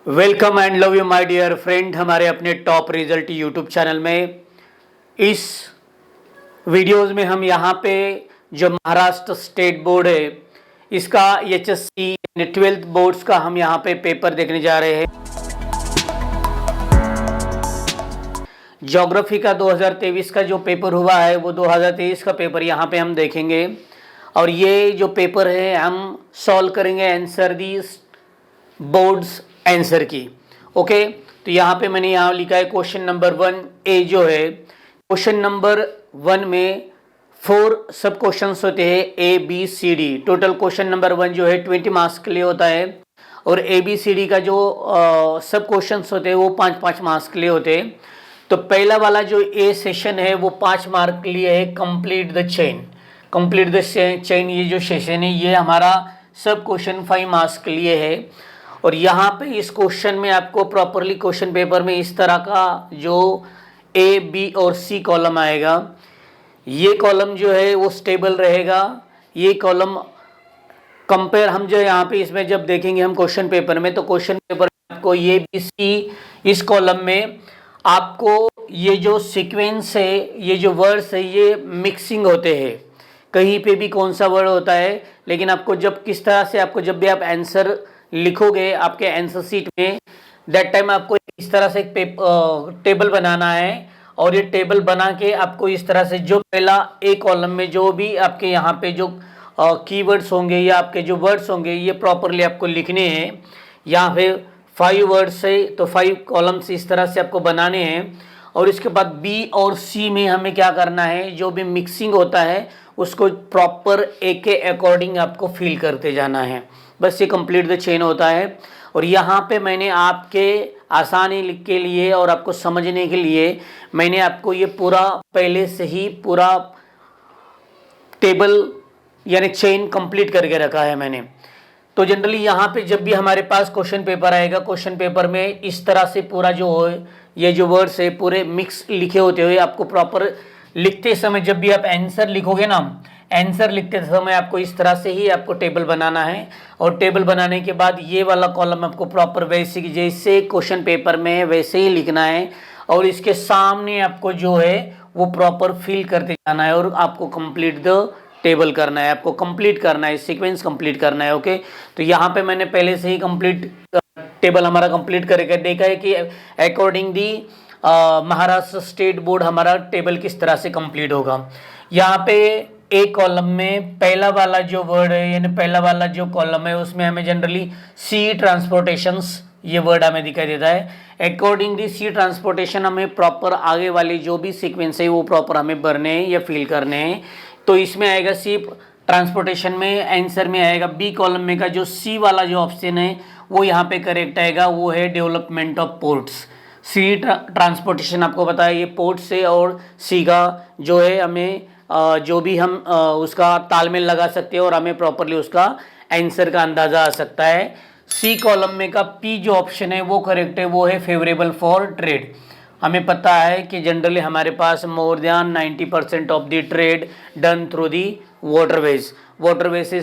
Welcome and love you my dear friend हमारे अपने top result YouTube channel में। इस वीडियोस में हम यहाँ पे जो महाराष्ट्र स्टेट बोर्ड है इसका एचएससी 12th बोर्ड्स का हम यहाँ पे पेपर देखने जा रहे हैं। ज्योग्राफी का 2023 का जो पेपर हुआ है वो 2023 का पेपर यहाँ पे हम देखेंगे और ये जो पेपर है हम सॉल्व करेंगे आंसर दी बोर्ड्स आंसर की। ओके, तो यहाँ पे मैंने यहाँ लिखा है क्वेश्चन नंबर 1A जो है क्वेश्चन नंबर 1 में 4 सब क्वेश्चंस होते हैं ABCD। टोटल क्वेश्चन नंबर 1 जो है 20 मार्क्स के लिए होता है और ABCD का जो सब क्वेश्चंस होते हैं वो 5-5 मार्क्स के लिए होते हैं। तो पहला वाला जो A सेशन है वो 5 मार्क के लिए है complete the chain. Complete the chain ये जो सेशन है ये हमारा सब क्वेश्चन 5 मार्क्स के लिए है। और यहाँ पे इस क्वेश्चन में आपको प्रॉपरली क्वेश्चन पेपर में इस तरह का जो A, B और C कॉलम आएगा। ये कॉलम जो है वो स्टेबल रहेगा। ये कॉलम कंपेयर हम जो यहाँ पे इसमें जब देखेंगे हम क्वेश्चन पेपर में तो क्वेश्चन पेपर में आपको ये B, C इस कॉलम में आपको ये जो सीक्वेंस है ये जो वर्ड्स है ये मिक्सिंग होते हैं। कहीं पे भी कौन सा वर्ड होता है लेकिन आपको जब किस तरह से आपको जब भी आप आंसर लिखोगे आपके आंसर शीट में दैट टाइम आपको इस तरह से एक टेबल बनाना है और ये टेबल बना के आपको इस तरह से जो पहला एक कॉलम में जो भी आपके यहाँ पे जो कीवर्ड्स होंगे या आपके जो वर्ड्स होंगे ये प्रॉपरली आपको लिखने हैं। यहाँ पे 5 वर्ड्स है तो 5 कॉलम्स इस तरह से आपको बनाने हैं और इसके बाद B और C में हमें क्या करना है जो भी मिक्सिंग होता है उसको प्रॉपर ए के अकॉर्डिंग आपको फिल करते जाना है। बस ये कंप्लीट द चेन होता है। और यहाँ पे मैंने आपके आसानी के लिए और आपको समझने के लिए मैंने आपको ये पूरा पहले से ही पूरा टेबल यानी चेन कंप्लीट करके रखा है मैंने। तो जनरली यहाँ पे जब भी हमारे पास क्वेश्चन पेपर आएगा क्वेश्चन पेपर में इस तरह से पूरा जो हो ये जो वर्ड्स है पूरे मिक्स लिखे होते हुए आपको प्रॉपर लिखते समय जब भी आप आंसर लिखोगे ना आंसर लिखते समय आपको इस तरह से ही आपको टेबल बनाना है। और टेबल बनाने के बाद ये वाला कॉलम आपको प्रॉपर वैसे जैसे क्वेश्चन पेपर में है वैसे ही लिखना है और इसके सामने आपको जो है वो प्रॉपर फिल करते जाना है और आपको कंप्लीट द टेबल करना है, आपको कंप्लीट करना है, सीक्वेंस कंप्लीट करना है। ओके, तो यहाँ पे मैंने पहले से ही कंप्लीट टेबल हमारा कंप्लीट करके देखा है कि अकॉर्डिंग दी महाराष्ट्र स्टेट बोर्ड हमारा टेबल किस तरह से कंप्लीट होगा। यहाँ पे एक कॉलम में पहला वाला जो वर्ड है यानी पहला वाला जो कॉलम है उसमें हमें जनरली सी ट्रांसपोर्टेशंस ये वर्ड हमें दिखाई देता है। अकॉर्डिंग दी सी ट्रांसपोर्टेशन हमें प्रॉपर आगे वाली जो भी सीक्वेंस है वो प्रॉपर हमें भरने हैं या फिल करने हैं। तो इसमें आएगा सी ट्रांसपोर्टेशन में आंसर में आएगा बी कॉलम में का जो सी वाला जो ऑप्शन है वो यहाँ पे करेक्ट आएगा वो है development of ports. Sea transportation आपको पता है ये पोर्ट से और सी का जो है हमें जो भी हम उसका तालमेल लगा सकते हैं और हमें प्रॉपरली उसका आंसर का अंदाज़ा आ सकता है। सी कॉलम में का पी जो ऑप्शन है वो करेक्ट है वो है फेवरेबल फॉर ट्रेड। हमें पता है कि जनरली हमारे पास more than 90% of the trade done through the waterways से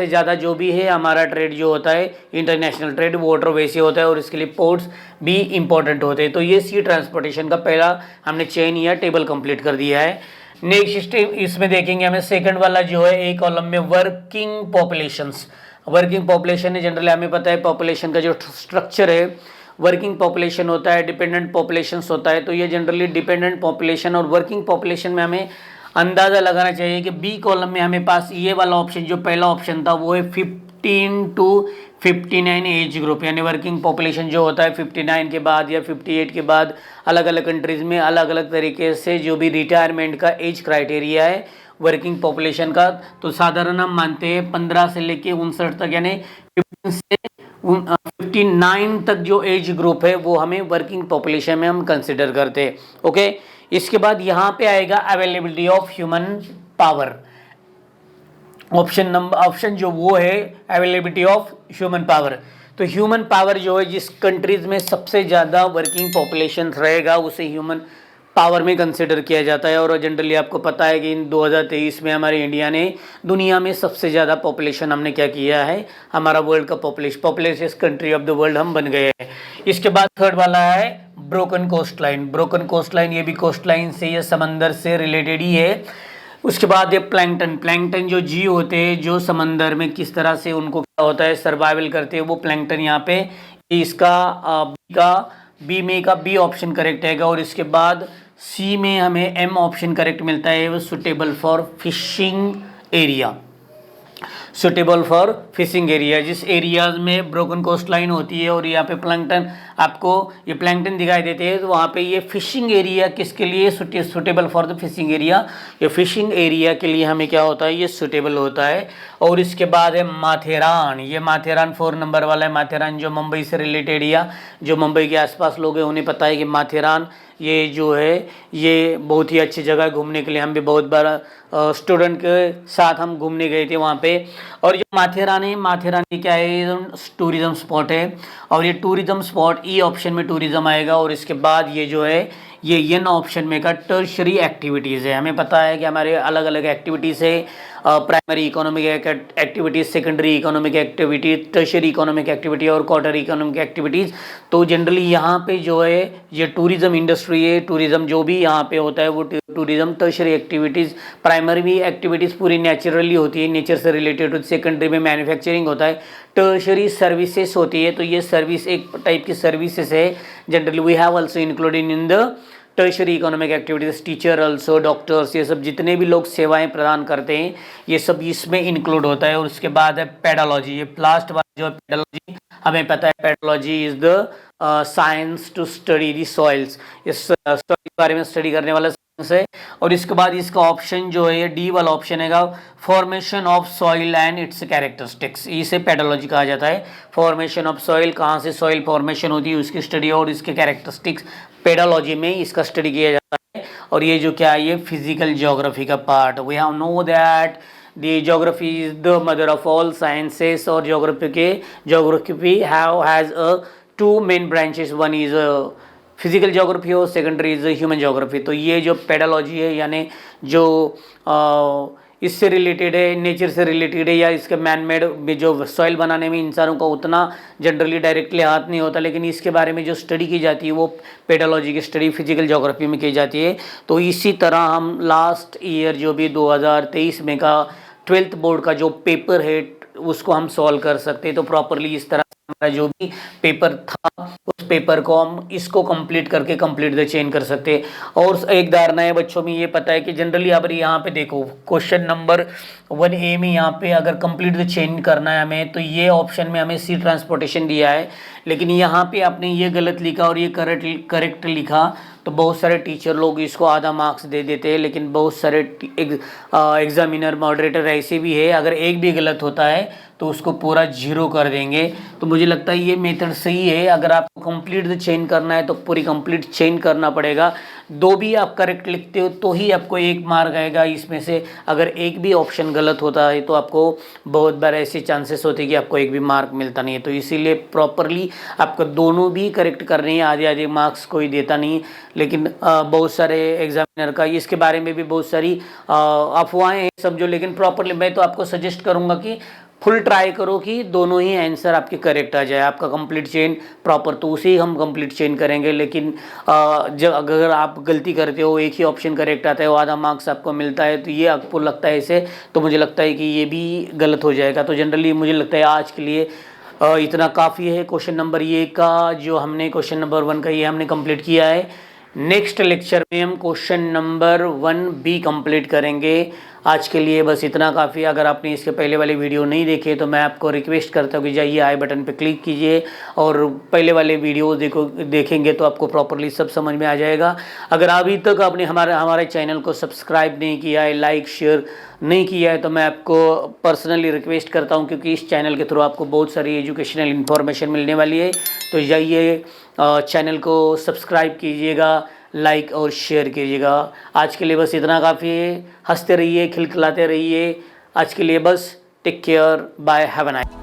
ज़्यादा जो भी है हमारा ट्रेड जो होता है इंटरनेशनल ट्रेड वाटरवेज से होता है और इसके लिए पोर्ट्स भी इंपॉर्टेंट होते हैं। तो ये सी ट्रांसपोर्टेशन का पहला हमने चेन या टेबल कंप्लीट कर दिया है। नेक्स्ट इसमें देखेंगे हमें सेकंड वाला जो है एक कॉलम में वर्किंग पॉपुलेशन है। जनरली हमें पता है पॉपुलेशन का जो स्ट्रक्चर है वर्किंग पॉपुलेशन होता है डिपेंडेंट पॉपुलेशन होता है। तो ये जनरली डिपेंडेंट पॉपुलेशन और वर्किंग पॉपुलेशन में हमें अंदाज़ा लगाना चाहिए कि बी कॉलम में हमें पास ये वाला ऑप्शन जो पहला ऑप्शन था वो है 15 to 59 एज ग्रुप यानी वर्किंग पॉपुलेशन जो होता है 59 के बाद या 58 के बाद अलग अलग कंट्रीज़ में अलग अलग तरीके से जो भी रिटायरमेंट का एज क्राइटेरिया है वर्किंग पॉपुलेशन का। तो साधारण हम मानते हैं 15 से लेके 59 तक यानी 15 से 59 तक जो एज ग्रुप है वो हमें वर्किंग पॉपुलेशन में हम कंसिडर करते हैं। ओके, इसके बाद यहाँ पे आएगा availability of human power. Option जो वो है अवेलेबिलिटी ऑफ ह्यूमन पावर। तो ह्यूमन पावर जो है जिस कंट्रीज में सबसे ज़्यादा वर्किंग पॉपुलेशन रहेगा उसे ह्यूमन पावर में कंसिडर किया जाता है। और जनरली आपको पता है कि इन 2023 में हमारे इंडिया ने दुनिया में सबसे ज़्यादा पॉपुलेशन हमने क्या किया है, हमारा वर्ल्ड का population country of the world हम बन गए हैं। इसके बाद थर्ड वाला है broken coast line. Broken coast line ये भी कोस्ट लाइन से या समंदर से रिलेटेड ही है। उसके बाद ये प्लैंकटन। प्लैंकटन जो जीव होते हैं जो समंदर में किस तरह से उनको क्या होता है सर्वाइवल करते हैं वो प्लैंकटन यहाँ पे इसका बी में का बी ऑप्शन करेक्ट है। और इसके बाद सी में हमें एम ऑप्शन करेक्ट मिलता है, वो suitable for fishing area. Suitable for fishing area, जिस एरियाज में ब्रोकन कोस्ट लाइन होती है और यहाँ पे प्लैंकटन आपको ये प्लैंकटन दिखाई देते हैं, तो वहाँ पे ये फिशिंग एरिया किसके लिए suitable for the fishing area, ये फिशिंग एरिया के लिए हमें क्या होता है ये सुटेबल होता है। और इसके बाद है माथेरान। ये माथेरान 4 नंबर वाला है। माथेरान जो मुंबई से रिलेटेड या जो मुंबई के आसपास लोग हैं उन्हें पता है कि माथेरान ये जो है ये बहुत ही अच्छी जगह है घूमने के लिए। हम भी बहुत बार स्टूडेंट के साथ हम घूमने गए थे वहाँ पे। और जो माथेरान है, माथेरान ये क्या है टूरिज़्म स्पॉट है, और ये टूरिज़्म स्पॉट ई ऑप्शन में टूरिज़्म आएगा। और इसके बाद ये जो है ये एन ऑप्शन में का टर्शरी एक्टिविटीज़ है। हमें पता है कि हमारे अलग अलग एक्टिविटीज़ है, primary economic activities, secondary economic activity, tertiary economic activity और क्वार्टरी इकोनॉमिक एक्टिविटीज़। तो जनरली यहाँ पे जो है ये टूरिज़्म इंडस्ट्री है, टूरिज़्म जो भी यहाँ पे होता है वो tourism. Tertiary activities, primary activities पूरी नेचुरली होती है, नेचर से रिलेटेड होती है। सेकेंडरी में मैन्युफैक्चरिंग होता है। टर्शरी सर्विसेज होती है, तो ये सर्विस एक टाइप की सर्विसेज है। Generally we have also included in the tertiary economic activities, teacher also, doctors, ये सब जितने भी लोग सेवाएं प्रदान करते हैं ये सब इसमें इंक्लूड होता है। और उसके बाद है पेडोलॉजी। ये लास्ट वाला जो है पेडोलॉजी, हमें पता है pedology is the science to study the soils, इस सॉइल के बारे में स्टडी करने वाला साइंस है। और इसके बाद इसका ऑप्शन जो है ये डी वाला ऑप्शन है, formation of soil and it's characteristics, इसे पेडोलॉजी कहा जाता है। फॉर्मेशन ऑफ सॉइल, कहाँ से सॉइल फॉर्मेशन होती है उसकी स्टडी, और इसके कैरेक्टरिस्टिक्स पेडोलॉजी में इसका स्टडी किया जाता है। और ये जो क्या है ये फिजिकल ज्योग्राफी का part. We have know that the geography is the mother of all sciences. और geography has a 2 main branches, one is physical geography और सेकेंडरी इज ह्यूमन ज्योग्राफी। तो ये जो पेडोलॉजी है यानी जो इससे रिलेटेड है, नेचर से रिलेटेड है, या इसके मैन मेड में जो सॉइल बनाने में इंसानों का उतना जनरली डायरेक्टली हाथ नहीं होता, लेकिन इसके बारे में जो स्टडी की जाती है वो पेडोलॉजी की स्टडी फिजिकल ज्योग्राफी में की जाती है। तो इसी तरह हम लास्ट ईयर जो भी 2023 में का 12th बोर्ड का जो पेपर है उसको हम सॉल्व कर सकते हैं। तो प्रॉपरली इस तरह हमारा जो भी पेपर था उस पेपर को हम इसको कंप्लीट करके कंप्लीट द चेन कर सकते हैं। और एक धारणा है बच्चों में ये पता है कि जनरली अब यहाँ पे देखो क्वेश्चन नंबर 1A में यहाँ पे अगर कंप्लीट द चेन करना है हमें, तो ये ऑप्शन में हमें सी ट्रांसपोर्टेशन दिया है, लेकिन यहाँ पे आपने ये गलत लिखा और ये करेक्ट लिखा, तो बहुत सारे टीचर लोग इसको आधा मार्क्स दे देते हैं। लेकिन बहुत सारे एग्जामिनर मॉडरेटर ऐसे भी है, अगर एक भी गलत होता है तो उसको पूरा 0 कर देंगे। तो मुझे लगता है ये मेथड सही है। अगर आपको कंप्लीट द चेन करना है तो पूरी कंप्लीट चेन करना पड़ेगा। 2 भी आप करेक्ट लिखते हो तो ही आपको 1 मार्क आएगा। इसमें से अगर एक भी ऑप्शन गलत होता है तो आपको बहुत बार ऐसे चांसेस होते हैं कि आपको एक भी मार्क मिलता नहीं है। तो इसीलिए प्रॉपरली आपको दोनों भी करेक्ट करने हैं, आधे मार्क्स कोई देता नहीं। लेकिन बहुत सारे एग्जामिनर का इसके बारे में भी बहुत सारी अफवाहें हैं समझो, लेकिन प्रॉपरली मैं तो आपको सजेस्ट करूँगा कि फुल ट्राई करो कि दोनों ही आंसर आपके करेक्ट आ जाए, आपका कंप्लीट चेन प्रॉपर, तो उसे ही हम कंप्लीट चेन करेंगे। लेकिन जब अगर आप गलती करते हो, एक ही ऑप्शन करेक्ट आता है, वो आधा मार्क्स आपको मिलता है, तो ये आपको लगता है इसे, तो मुझे लगता है कि ये भी गलत हो जाएगा। तो जनरली मुझे लगता है आज के लिए इतना काफ़ी है। क्वेश्चन नंबर ये का जो हमने क्वेश्चन नंबर 1 का ये हमने कंप्लीट किया है। नेक्स्ट लेक्चर में हम क्वेश्चन नंबर 1B कंप्लीट करेंगे। आज के लिए बस इतना काफ़ी। अगर आपने इसके पहले वाले वीडियो नहीं देखे तो मैं आपको रिक्वेस्ट करता हूँ कि जाइए आई बटन पे क्लिक कीजिए और पहले वाले वीडियो देखेंगे तो आपको प्रॉपरली सब समझ में आ जाएगा। अगर अभी तक आपने हमारे चैनल को सब्सक्राइब नहीं किया है, लाइक शेयर नहीं किया है, तो मैं आपको पर्सनली रिक्वेस्ट करता हूँ, क्योंकि इस चैनल के थ्रू आपको बहुत सारी एजुकेशनल इन्फॉर्मेशन मिलने वाली है। तो जाइए चैनल को सब्सक्राइब कीजिएगा, लाइक और शेयर कीजिएगा। आज के लिए बस इतना काफ़ी है। हंसते रहिए, खिलखिलाते रहिए। आज के लिए बस take care, bye, have a nice.